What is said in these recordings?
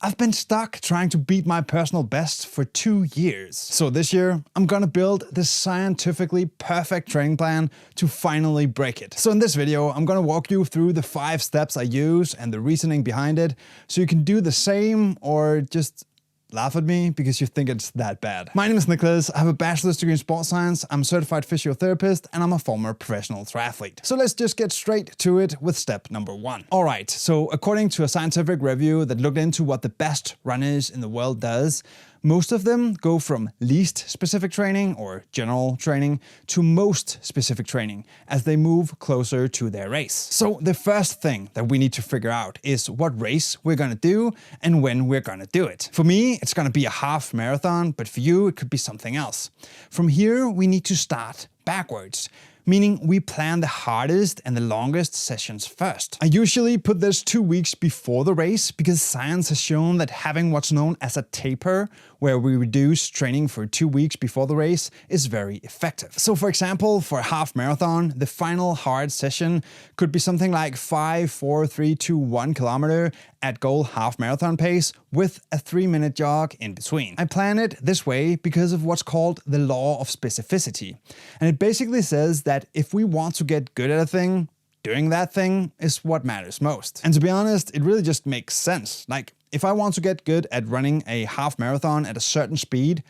I've been stuck trying to beat my personal best for 2 years. So this year, I'm gonna build this scientifically perfect training plan to finally break it. So in this video, I'm gonna walk you through the 5 steps I use and the reasoning behind it, so you can do the same or just laugh at me because you think it's that bad. My name is Nicklas, I have a bachelor's degree in sports science, I'm a certified physiotherapist, and I'm a former professional triathlete. So let's just get straight to it with step number 1. Alright, so according to a scientific review that looked into what the best runners in the world does, most of them go from least specific training, or general training, to most specific training as they move closer to their race. So the first thing that we need to figure out is what race we're gonna do and when we're gonna do it. For me, it's gonna be a half marathon, but for you, it could be something else. From here, we need to start backwards, meaning we plan the hardest and the longest sessions first. I usually put this 2 weeks before the race because science has shown that having what's known as a taper, where we reduce training for 2 weeks before the race, is very effective. So for example, for a half marathon, the final hard session could be something like 5, 4, 3, 2, 1 kilometer at goal half marathon pace with a 3-minute jog in between. I plan it this way because of what's called the law of specificity. And it basically says that if we want to get good at a thing, doing that thing is what matters most. And to be honest, it really just makes sense. Like, if I want to get good at running a half marathon at a certain speed,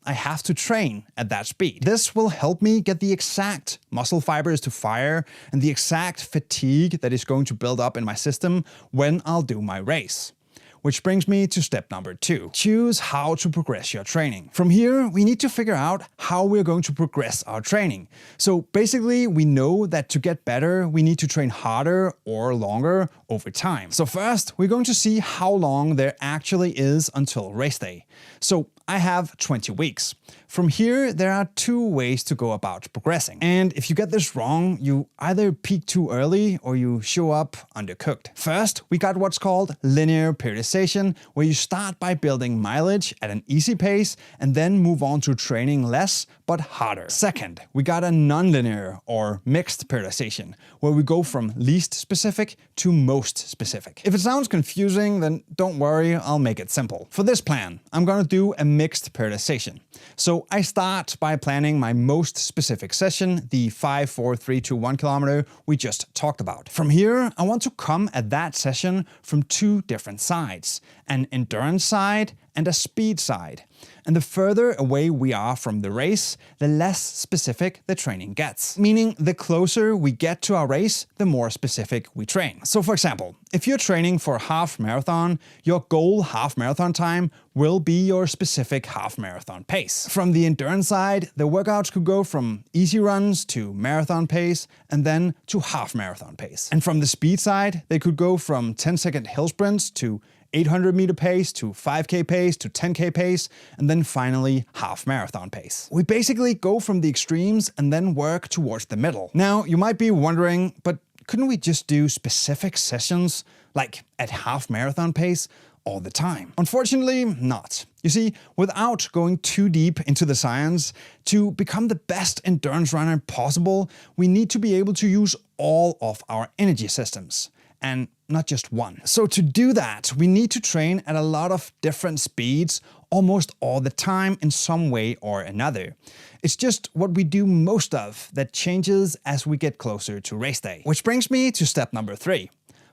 I have to train at that speed. This will help me get the exact muscle fibers to fire and the exact fatigue that is going to build up in my system when I'll do my race. Which brings me to step number 2. Choose how to progress your training. From here, we need to figure out how we're going to progress our training. So basically, we know that to get better, we need to train harder or longer over time. So first, we're going to see how long there actually is until race day. So I have 20 weeks. From here, there are 2 ways to go about progressing. And if you get this wrong, you either peak too early or you show up undercooked. First, we got what's called linear periodization, where you start by building mileage at an easy pace and then move on to training less but harder. Second, we got a non-linear or mixed periodization, where we go from least specific to most specific. If it sounds confusing, then don't worry, I'll make it simple. For this plan, I'm gonna do a mixed periodization. So I start by planning my most specific session, the 5, 4, 3, 2, 1 kilometer we just talked about. From here, I want to come at that session from 2 different sides, an endurance side and a speed side. And the further away we are from the race, the less specific the training gets. Meaning the closer we get to our race, the more specific we train. So for example, if you're training for a half marathon, your goal half marathon time will be your specific half marathon pace. From the endurance side, the workouts could go from easy runs to marathon pace and then to half marathon pace. And from the speed side, they could go from 10-second hill sprints to 800-meter pace to 5K pace to 10K pace, and then finally half marathon pace. We basically go from the extremes and then work towards the middle. Now, you might be wondering, but couldn't we just do specific sessions, like at half marathon pace, all the time? Unfortunately, not. You see, without going too deep into the science, to become the best endurance runner possible, we need to be able to use all of our energy systems, and not just one. So to do that, we need to train at a lot of different speeds almost all the time in some way or another. It's just what we do most of that changes as we get closer to race day. Which brings me to step number 3.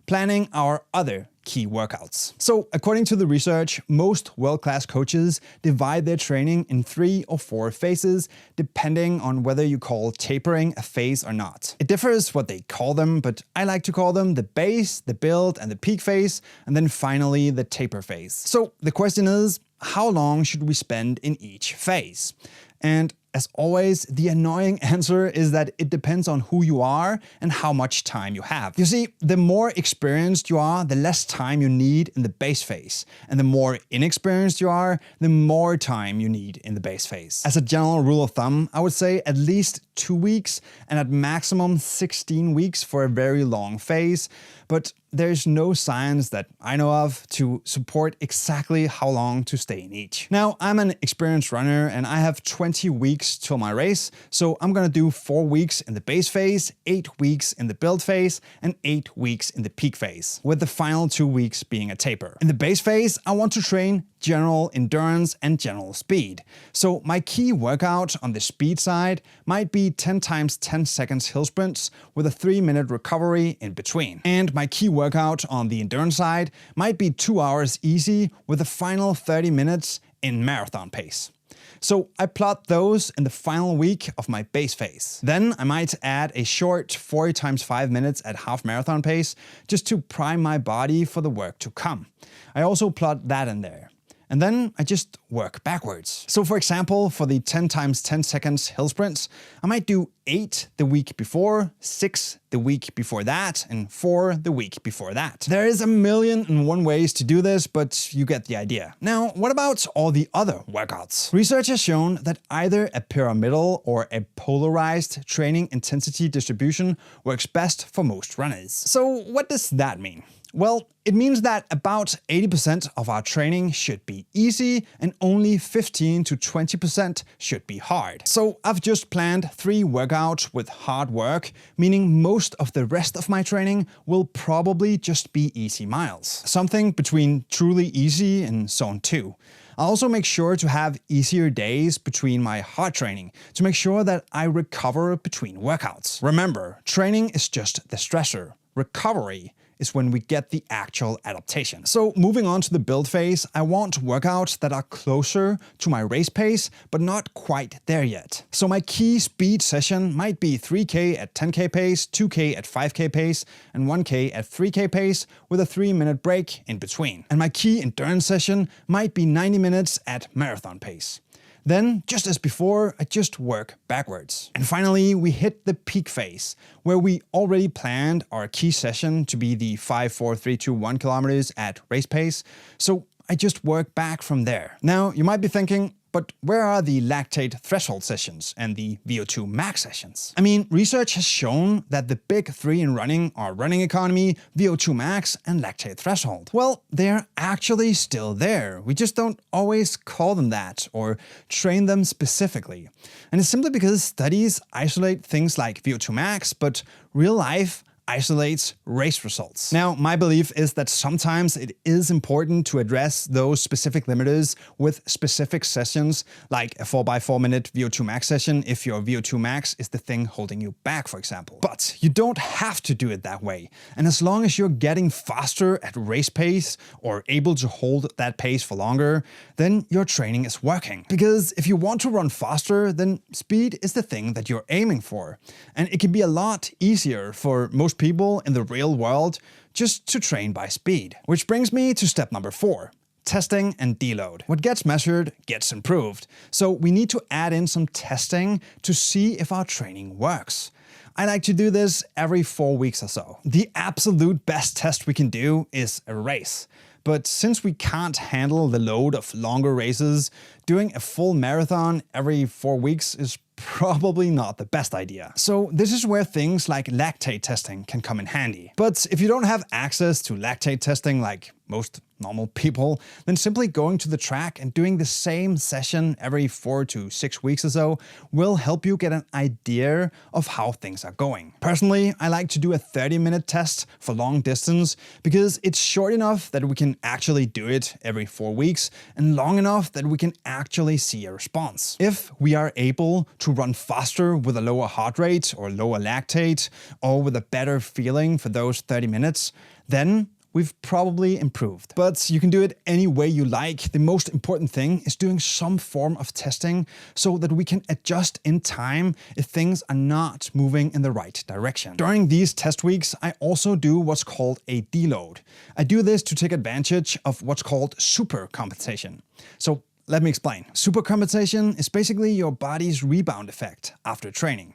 Planning our other key workouts. So according to the research, most world-class coaches divide their training in 3 or 4 phases, depending on whether you call tapering a phase or not. It differs what they call them, but I like to call them the base, the build, and the peak phase, and then finally the taper phase. So the question is, how long should we spend in each phase? And as always, the annoying answer is that it depends on who you are and how much time you have. You see, the more experienced you are, the less time you need in the base phase. And the more inexperienced you are, the more time you need in the base phase. As a general rule of thumb, I would say at least 2 weeks and at maximum 16 weeks for a very long phase. But there's no science that I know of to support exactly how long to stay in each. Now, I'm an experienced runner and I have 20 weeks till my race, so I'm gonna do 4 weeks in the base phase, 8 weeks in the build phase, and 8 weeks in the peak phase, with the final 2 weeks being a taper. In the base phase, I want to train general endurance and general speed. So my key workout on the speed side might be 10 times 10 seconds hill sprints with a 3-minute recovery in between. And my key workout on the endurance side might be 2 hours easy with the final 30 minutes in marathon pace. So I plot those in the final week of my base phase. Then I might add a short 40 times 5 minutes at half marathon pace just to prime my body for the work to come. I also plot that in there. And then I just work backwards. So for example, for the 10 times 10 seconds hill sprints, I might do 8 the week before, 6 the week before that, and 4 the week before that. There is 1,000,001 ways to do this, but you get the idea. Now, what about all the other workouts? Research has shown that either a pyramidal or a polarized training intensity distribution works best for most runners. So what does that mean? Well, it means that about 80% of our training should be easy and only 15 to 20% should be hard. So I've just planned 3 workouts with hard work, meaning most of the rest of my training will probably just be easy miles. Something between truly easy and zone 2. I'll also make sure to have easier days between my hard training to make sure that I recover between workouts. Remember, training is just the stressor. Recovery is when we get the actual adaptation. So moving on to the build phase, I want workouts that are closer to my race pace, but not quite there yet. So my key speed session might be 3K at 10K pace, 2K at 5K pace, and 1K at 3K pace with a 3-minute break in between. And my key endurance session might be 90 minutes at marathon pace. Then, just as before, I just work backwards. And finally, we hit the peak phase, where we already planned our key session to be the 5, 4, 3, 2, 1 kilometers at race pace, so I just work back from there. Now, you might be thinking, but where are the lactate threshold sessions and the VO2 max sessions? I mean, research has shown that the big 3 in running are running economy, VO2 max, and lactate threshold. Well, they're actually still there. We just don't always call them that or train them specifically. And it's simply because studies isolate things like VO2 max, but real life isolates race results. Now, my belief is that sometimes it is important to address those specific limiters with specific sessions, like a 4x4 minute VO2 max session if your VO2 max is the thing holding you back, for example. But you don't have to do it that way. And as long as you're getting faster at race pace or able to hold that pace for longer, then your training is working. Because if you want to run faster, then speed is the thing that you're aiming for. And it can be a lot easier for most people in the real world just to train by speed. Which brings me to step number 4. Testing and deload. What gets measured gets improved. So we need to add in some testing to see if our training works. I like to do this every 4 weeks or so. The absolute best test we can do is a race. But since we can't handle the load of longer races, doing a full marathon every 4 weeks is probably not the best idea. So this is where things like lactate testing can come in handy. But if you don't have access to lactate testing like most normal people, then simply going to the track and doing the same session every 4 to 6 weeks or so will help you get an idea of how things are going. Personally, I like to do a 30-minute test for long distance because it's short enough that we can actually do it every 4 weeks and long enough that we can actually see a response. If we are able to run faster with a lower heart rate or lower lactate or with a better feeling for those 30 minutes, then we've probably improved. But you can do it any way you like. The most important thing is doing some form of testing so that we can adjust in time if things are not moving in the right direction. During these test weeks, I also do what's called a deload. I do this to take advantage of what's called supercompensation. So let me explain. Supercompensation is basically your body's rebound effect after training.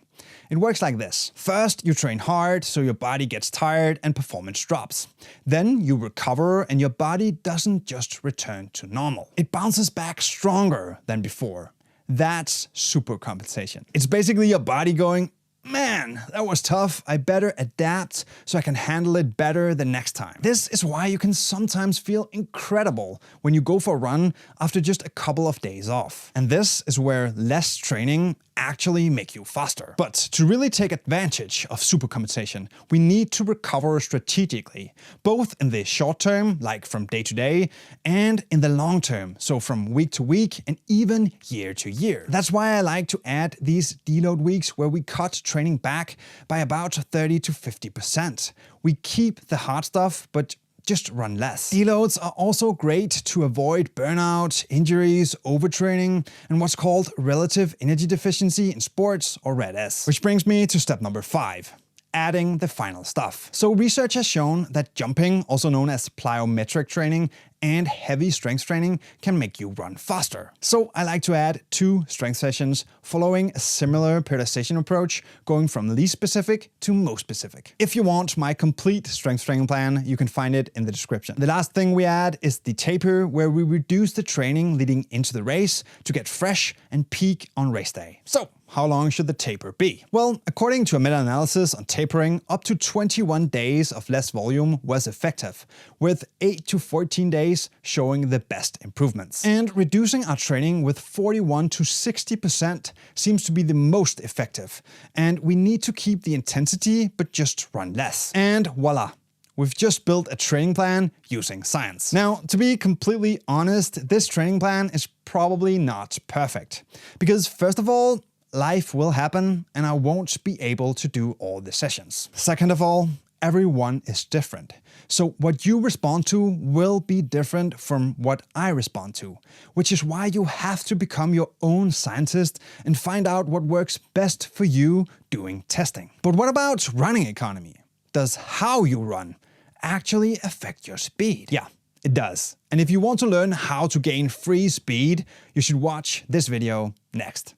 It works like this. First, you train hard, so your body gets tired and performance drops. Then you recover and your body doesn't just return to normal. It bounces back stronger than before. That's supercompensation. It's basically your body going, man, that was tough. I better adapt so I can handle it better the next time. This is why you can sometimes feel incredible when you go for a run after just a couple of days off. And this is where less training actually make you faster. But to really take advantage of supercompensation, we need to recover strategically, both in the short term, like from day to day, and in the long term, so from week to week and even year to year. That's why I like to add these deload weeks where we cut training back by about 30 to 50%. We keep the hard stuff, but just run less. Deloads are also great to avoid burnout, injuries, overtraining, and what's called relative energy deficiency in sports, or RED-S. Which brings me to step number 5. Adding the final stuff. So research has shown that jumping, also known as plyometric training, and heavy strength training can make you run faster. So I like to add 2 strength sessions following a similar periodization approach, going from least specific to most specific. If you want my complete strength training plan, you can find it in the description. The last thing we add is the taper, where we reduce the training leading into the race to get fresh and peak on race day. So how long should the taper be? Well, according to a meta-analysis on tapering, up to 21 days of less volume was effective, with 8 to 14 days showing the best improvements. And reducing our training with 41 to 60% seems to be the most effective. And we need to keep the intensity, but just run less. And voila! We've just built a training plan using science. Now, to be completely honest, this training plan is probably not perfect. Because first of all, life will happen and I won't be able to do all the sessions. Second of all, everyone is different. So what you respond to will be different from what I respond to, which is why you have to become your own scientist and find out what works best for you doing testing. But what about running economy? Does how you run actually affect your speed? Yeah, it does. And if you want to learn how to gain free speed, you should watch this video next.